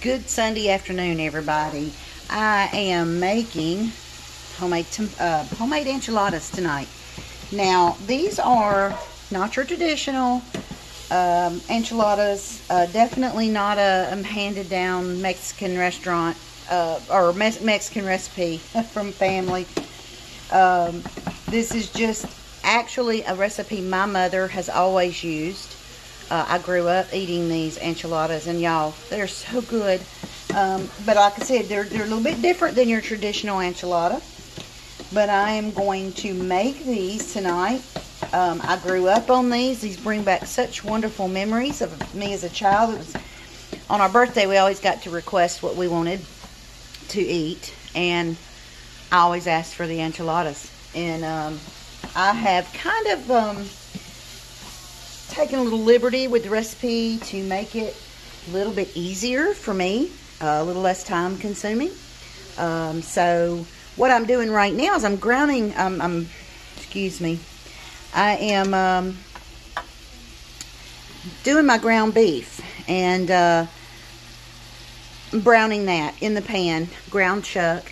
Good Sunday afternoon, everybody. I am making homemade enchiladas tonight. Now, these are not your traditional enchiladas. Definitely not a handed down Mexican restaurant or Mexican recipe from family. This is just actually a recipe my mother has always used. I grew up eating these enchiladas, and y'all, they're so good. But like I said, they're a little bit different than your traditional enchilada. But I am going to make these tonight. I grew up on these. These bring back such wonderful memories of me as a child. It was on our birthday, we always got to request what we wanted to eat, and I always asked for the enchiladas. And I have kind of taken a little liberty with the recipe to make it a little bit easier for me, a little less time consuming. So what I'm doing right now is I'm grounding, I am doing my ground beef and browning that in the pan, ground chuck.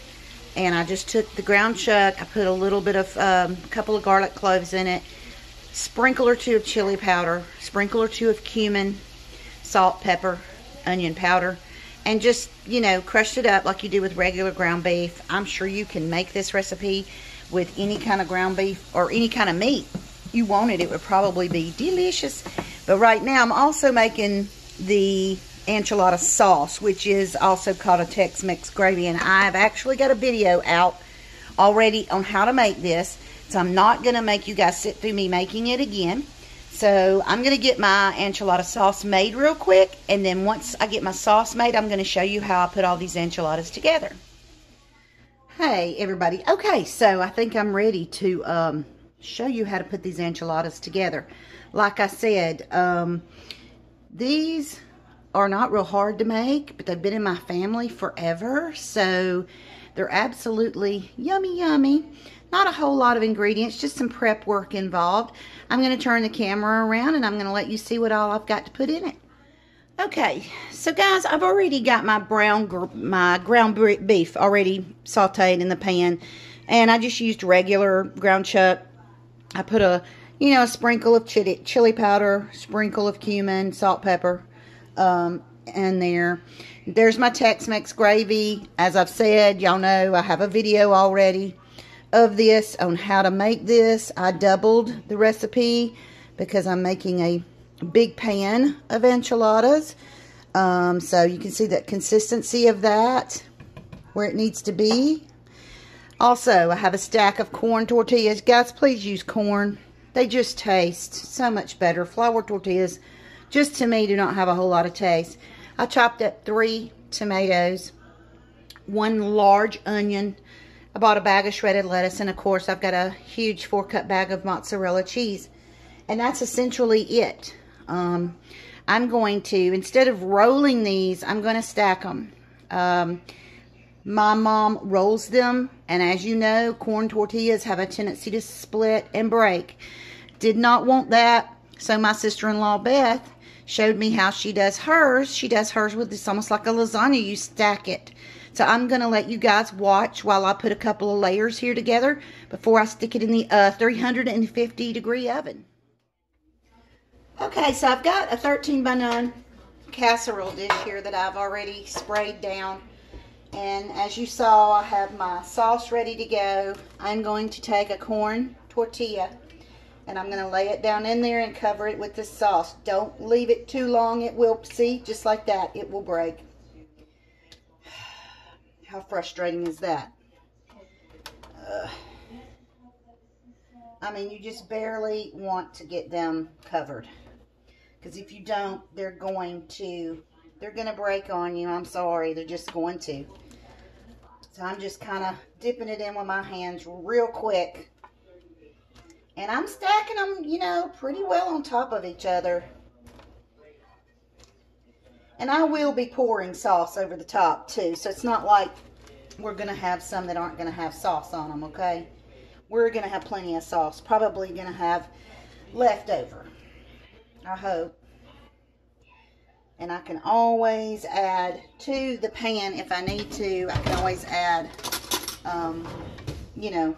And I just took the ground chuck, I put a little bit of, a couple of garlic cloves in it, sprinkle or two of chili powder, sprinkle or two of cumin, salt, pepper, onion powder, and just, you know, crushed it up like you do with regular ground beef. I'm sure you can make this recipe with any kind of ground beef or any kind of meat you wanted. It would probably be delicious. But right now I'm also making the enchilada sauce, which is also called a Tex-Mex gravy, and I've actually got a video out already on how to make this. So I'm not going to make you guys sit through me making it again. So I'm going to get my enchilada sauce made real quick. And then once I get my sauce made, I'm going to show you how I put all these enchiladas together. Hey, everybody. Okay, so I think I'm ready to show you how to put these enchiladas together. Like I said, these are not real hard to make, but they've been in my family forever. So they're absolutely yummy, yummy. Not a whole lot of ingredients, just some prep work involved. I'm going to turn the camera around and I'm going to let you see what all I've got to put in it. Okay, so guys, I've already got my ground beef already sauteed in the pan, and I just used regular ground chuck. I put a sprinkle of chili powder, sprinkle of cumin, salt, pepper, in there. There's my Tex-Mex gravy. As I've said, y'all know I have a video already of this on how to make this. I doubled the recipe because I'm making a big pan of enchiladas. So you can see that consistency of that where it needs to be. Also, I have a stack of corn tortillas. Guys, please use corn. They just taste so much better. Flour tortillas, just to me, do not have a whole lot of taste. I chopped up 3 tomatoes, 1 large onion. I bought a bag of shredded lettuce, and of course I've got a huge 4-cup bag of mozzarella cheese. And that's essentially it. I'm going to, instead of rolling these, I'm going to stack them. My mom rolls them, and as you know, corn tortillas have a tendency to split and break. Did not want that, so my sister-in-law Beth showed me how she does hers. She does hers with this almost like a lasagna. You stack it. So I'm going to let you guys watch while I put a couple of layers here together before I stick it in the 350-degree oven. Okay, so I've got a 13x9 casserole dish here that I've already sprayed down. And as you saw, I have my sauce ready to go. I'm going to take a corn tortilla and I'm going to lay it down in there and cover it with this sauce. Don't leave it too long. It will, see, just like that, it will break. How frustrating is that? I mean, you just barely want to get them covered. Because if you don't, they're going to break on you. I'm sorry, they're just going to. So I'm just kind of dipping it in with my hands real quick. And I'm stacking them, you know, pretty well on top of each other. And I will be pouring sauce over the top too. So it's not like we're going to have some that aren't going to have sauce on them, okay? We're going to have plenty of sauce. Probably going to have leftover, I hope. And I can always add to the pan if I need to. I can always add, you know,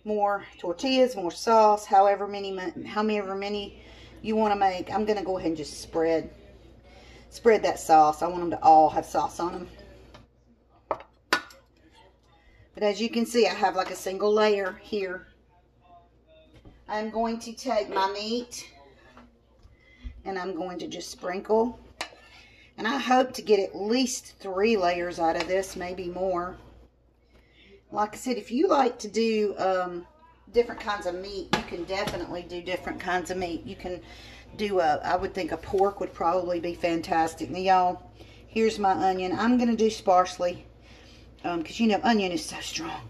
more tortillas, more sauce, however many you want to make. I'm going to go ahead and just spread that sauce. I want them to all have sauce on them. But as you can see, I have like a single layer here. I'm going to take my meat and I'm going to just sprinkle. And I hope to get at least 3 layers out of this, maybe more. Like I said, if you like to do different kinds of meat, you can definitely do different kinds of meat. You can do I would think a pork would probably be fantastic. Now y'all, here's my onion. I'm going to do sparsely because you know onion is so strong.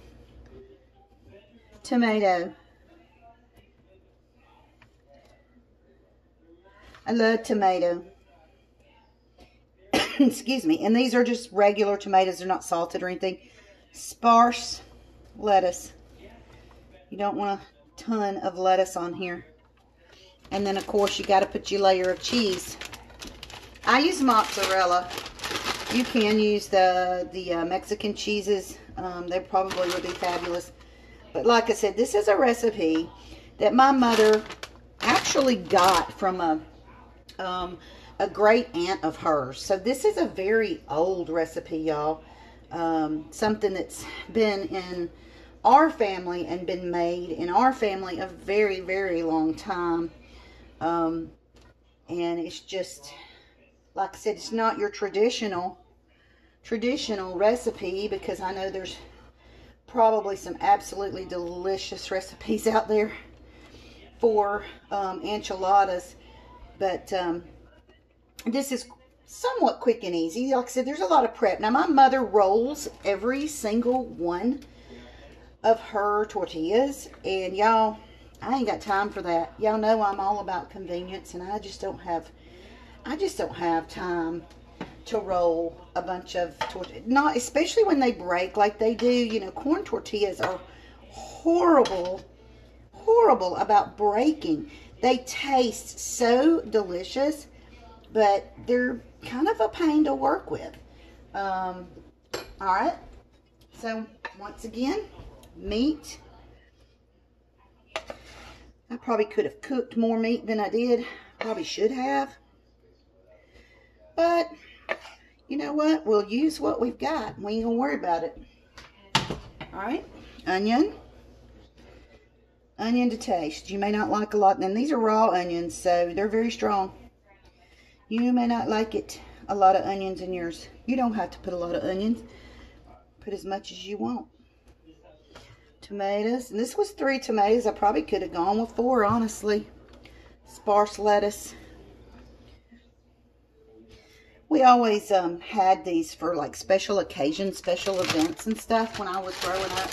Tomato. I love tomato. Excuse me. And these are just regular tomatoes. They're not salted or anything. Sparse lettuce. You don't want a ton of lettuce on here. And then, of course, you got to put your layer of cheese. I use mozzarella. You can use the Mexican cheeses. They probably would be fabulous. But like I said, this is a recipe that my mother actually got from a great aunt of hers. So this is a very old recipe, y'all. Something that's been in our family and been made in our family a very, very long time. And it's just, like I said, it's not your traditional recipe, because I know there's probably some absolutely delicious recipes out there for enchiladas. But this is somewhat quick and easy. Like I said, there's a lot of prep. Now, my mother rolls every single one of her tortillas. And y'all, I ain't got time for that. Y'all know I'm all about convenience, and I just don't have time to roll a bunch of tortillas. Not especially when they break like they do. You know, corn tortillas are horrible about breaking. They taste so delicious, but they're kind of a pain to work with. All right. So once again, meat. I probably could have cooked more meat than I did. Probably should have. But you know what? We'll use what we've got. We ain't gonna worry about it. All right. Onion. Onion to taste. You may not like a lot. And these are raw onions, so they're very strong. You may not like it, a lot of onions in yours. You don't have to put a lot of onions. Put as much as you want. Tomatoes. And this was 3 tomatoes. I probably could have gone with 4, honestly. Sparse lettuce. We always had these for like special occasions, special events and stuff when I was growing up.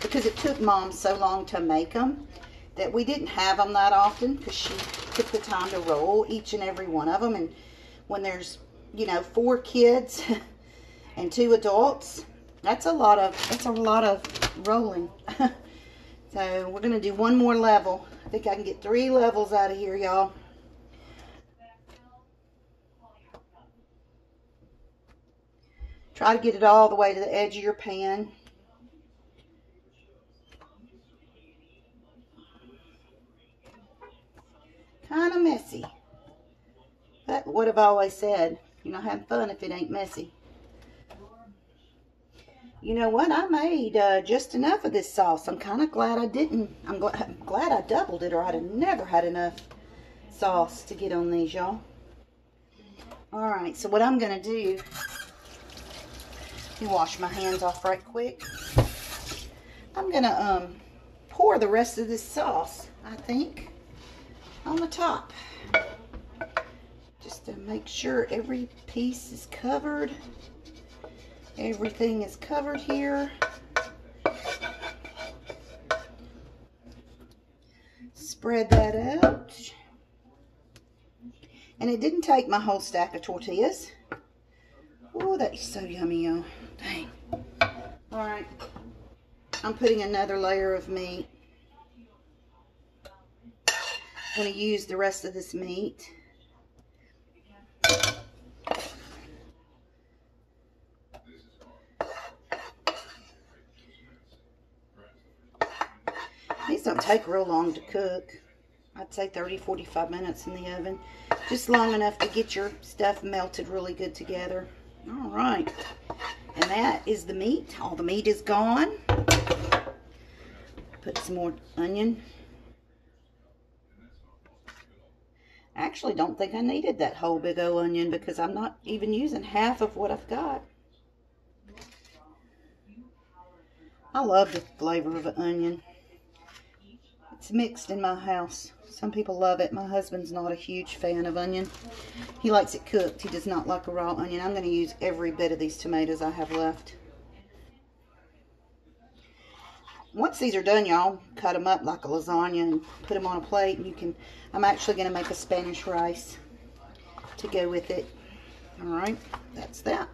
Because it took Mom so long to make them that we didn't have them that often, because she took the time to roll each and every one of them. And when there's, you know, 4 kids and 2 adults, that's a lot of rolling. So we're going to do one more level. I think I can get 3 levels out of here, y'all. Try to get it all the way to the edge of your pan. Kind of messy. But what I've always said, you're not having fun if it ain't messy. You know what? I made just enough of this sauce. I'm kind of glad I didn't. I'm glad I doubled it, or I'd have never had enough sauce to get on these, y'all. Alright, so what I'm going to do, let me wash my hands off right quick. I'm going to pour the rest of this sauce, I think, on the top. Just to make sure every piece is covered. Everything is covered here. Spread that out. And it didn't take my whole stack of tortillas. Oh, that is so yummy, y'all. Dang. Alright. I'm putting another layer of meat. I'm going to use the rest of this meat don't take real long to cook. I'd say 30-45 minutes in the oven. Just long enough to get your stuff melted really good together. All right. And that is the meat. All the meat is gone. Put some more onion. I actually don't think I needed that whole big old onion because I'm not even using half of what I've got. I love the flavor of an onion. It's mixed in my house. Some people love it. My husband's not a huge fan of onion. He likes it cooked. He does not like a raw onion. I'm going to use every bit of these tomatoes I have left. Once these are done, y'all, cut them up like a lasagna and put them on a plate. And you can. I'm actually going to make a Spanish rice to go with it. All right, that's that.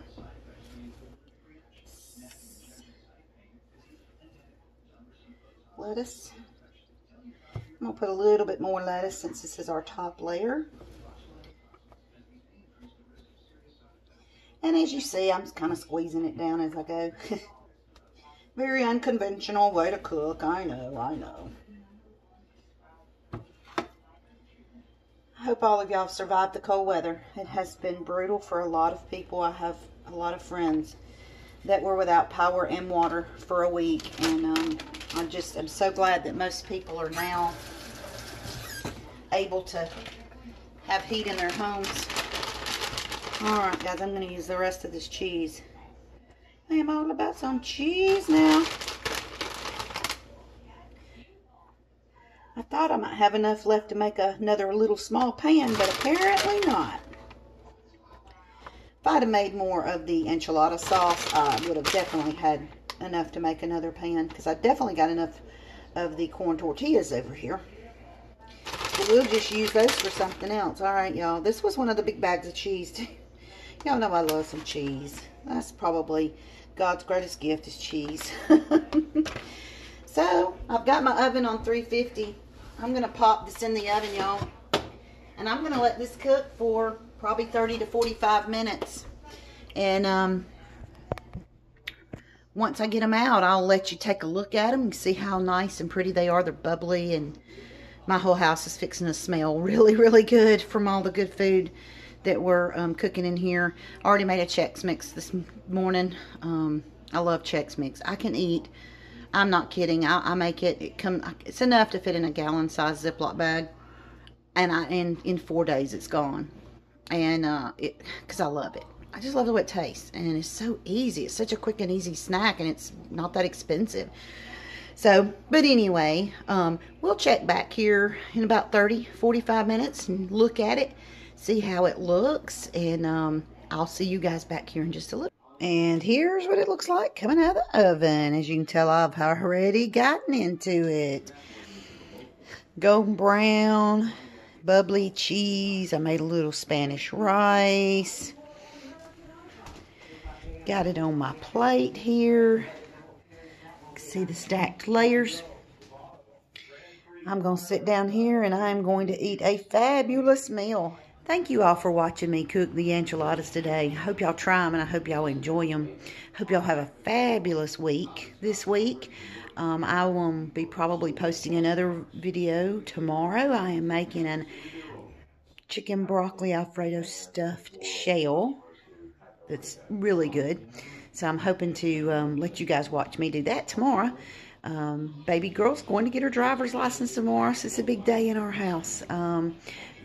Lettuce. I'm going to put a little bit more lettuce since this is our top layer. And as you see, I'm just kind of squeezing it down as I go. Very unconventional way to cook. I know, I know. I hope all of y'all survived the cold weather. It has been brutal for a lot of people. I have a lot of friends that were without power and water for a week. And I'm so glad that most people are now able to have heat in their homes. Alright guys, I'm going to use the rest of this cheese. I am all about some cheese now. I thought I might have enough left to make another little small pan, but apparently not. If I'd have made more of the enchilada sauce, I would have definitely had enough to make another pan, because I definitely got enough of the corn tortillas over here. But we'll just use those for something else. Alright, y'all. This was one of the big bags of cheese. Y'all know I love some cheese. That's probably God's greatest gift is cheese. So, I've got my oven on 350. I'm going to pop this in the oven, y'all. And I'm going to let this cook for probably 30 to 45 minutes. And once I get them out, I'll let you take a look at them and see how nice and pretty they are. They're bubbly, and my whole house is fixing to smell really, really good from all the good food that we're cooking in here. I already made a Chex Mix this morning. I love Chex Mix. I can eat. I'm not kidding. I make it. It's enough to fit in a gallon-sized Ziploc bag, and in 4 days it's gone. And because I love it. I just love the way it tastes, and it's so easy. It's such a quick and easy snack, and it's not that expensive. So, but anyway, we'll check back here in about 30-45 minutes and look at it, see how it looks, and I'll see you guys back here in just a little. And here's what it looks like coming out of the oven. As you can tell, I've already gotten into it. Golden brown, bubbly cheese. I made a little Spanish rice. Got it on my plate here. See the stacked layers. I'm going to sit down here and I'm going to eat a fabulous meal. Thank you all for watching me cook the enchiladas today. I hope y'all try them and I hope y'all enjoy them. Hope y'all have a fabulous week this week. I will be probably posting another video tomorrow. I am making a chicken broccoli Alfredo stuffed shell. That's really good. So I'm hoping to let you guys watch me do that tomorrow. Baby girl's going to get her driver's license tomorrow, so it's a big day in our house.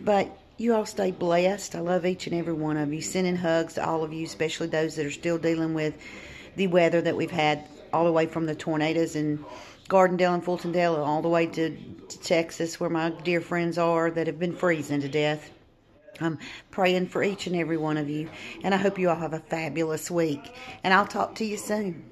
But you all stay blessed. I love each and every one of you. Sending hugs to all of you, especially those that are still dealing with the weather that we've had, all the way from the tornadoes in Gardendale and Fultondale, all the way to Texas, where my dear friends are that have been freezing to death. I'm praying for each and every one of you, and I hope you all have a fabulous week, and I'll talk to you soon.